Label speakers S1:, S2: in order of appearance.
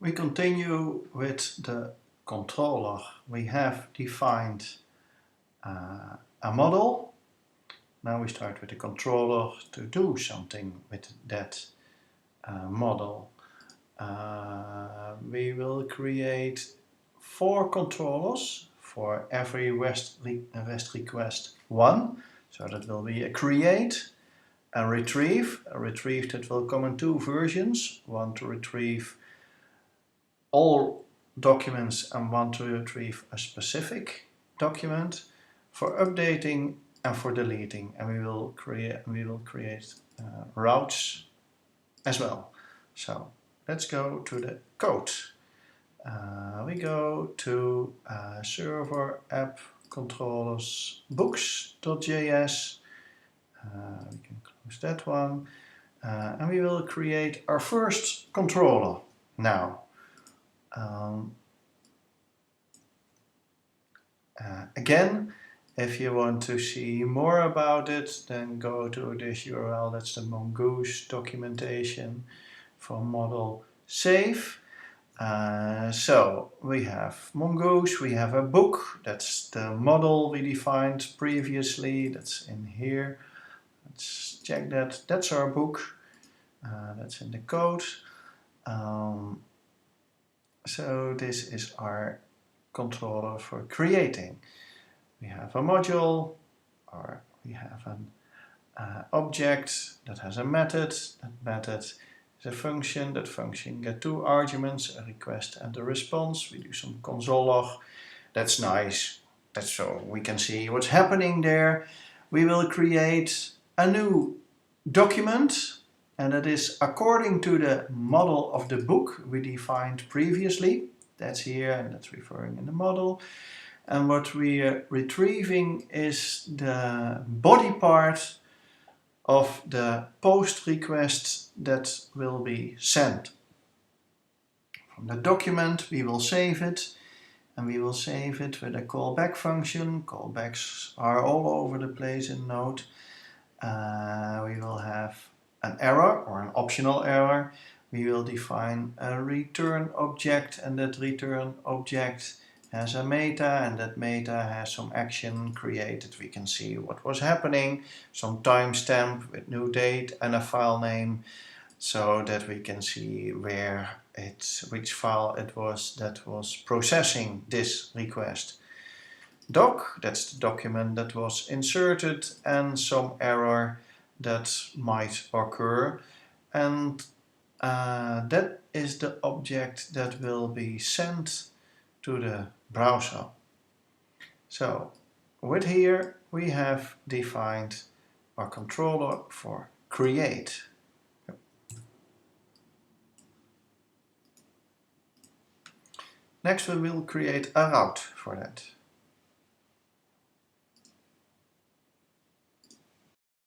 S1: We continue with the controller. We have defined a model. Now we start with the controller to do something with that model. We will create 4 controllers for every REST request 1. So that will be a create, a retrieve that will come in 2 versions, one to retrieve all documents and one to retrieve a specific document, for updating and for deleting, and we will create routes as well. So let's go to the code. We go to server app controllers books.js. We can close that one, and we will create our first controller now. Again, if you want to see more about it, then go to this URL. That's the Mongoose documentation for model save. So we have Mongoose, we have a book, that's the model we defined previously, that's in here. Let's check that, that's our book, that's in the code. So this is our controller for creating. We have a module, or we have an object that has a method. That method is a function. That function gets 2 arguments, a request and a response. We do some console log. That's nice. That's so we can see what's happening there. We will create a new document, and that is according to the model of the book we defined previously. That's here, and that's referring in the model. And what we are retrieving is the body part of the post request that will be sent. From the document we will save it, and we will save it with a callback function. Callbacks are all over the place in Node. We will have an error or an optional error. We will define a return object, and that return object has a meta, and that meta has some action created. We can see what was happening, some timestamp with new date and a file name, so that we can see which file it was that was processing this request. Doc, that's the document that was inserted, and some error that might occur, and that is the object that will be sent to the browser. So with here we have defined our controller for create. Next we will create a route for that.